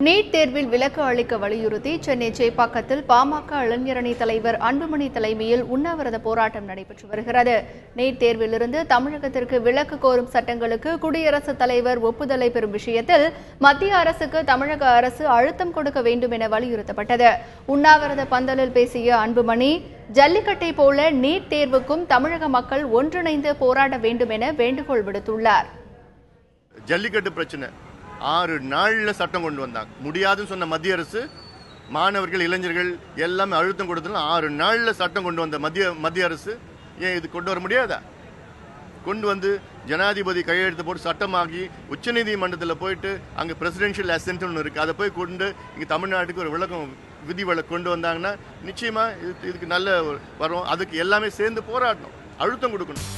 NEET தேர்வில் விலக்கு அளிக்க வலியுறுத்தி சென்னை சேப்பாக்கத்தில் பாமக இளைஞரணி தலைவர் அன்புமணி தலைமையில் உண்ணாவிரத போராட்டம் நடைபெற்று வருகிறது. நீட் தேர்விலிருந்து தமிழகத்திற்கு விலக்கு கோரும் சட்டங்களுக்கு குடியரசுத் தலைவர் ஒப்புதலை பெறும் விஷயத்தில் மத்திய அரசுக்கு தமிழக அரசு அழுத்தம் கொடுக்க வேண்டும் என வலியுறுத்தப்பட்டது. உண்ணாவிரத பந்தலில் பேசிய அன்புமணி, ஜல்லிக்கட்டை போல நீட் தேர்வுக்கும் தமிழக மக்கள் ஒன்றிணைந்து போராட வேண்டும் என வேண்டுகோள் விடுத்துள்ளார். ஜல்லிக்கட்டு பிரச்சனை 6 நாள்ல சட்டம் கொண்டு வந்தாங்க. முடியாதுன்னு சொன்ன மத்திய அரசு மாணவர்கள் இளைஞர்கள் எல்லாமே அழுத்தம் கொடுத்தா 6 நாள்ல சட்டம் கொண்டு வந்த மத்திய அரசு ஏன் இது கொண்டு வர முடியாதா? கொண்டு வந்து ஜனாதிபதி கையெழுத்து போட்டு சட்டமாகி உச்சநீதிமன்றத்தில் போயிட்டு அங்கே பிரசிடென்ஷியல் அசென்ட் ஒன்று இருக்கு, அதை போய் கொண்டு இங்கே தமிழ்நாட்டுக்கு ஒரு விதி விலக்கு கொண்டு வந்தாங்கன்னா நிச்சயமா இதுக்கு நல்ல வரும். அதுக்கு எல்லாமே சேர்ந்து போராடணும், அழுத்தம் கொடுக்கணும்.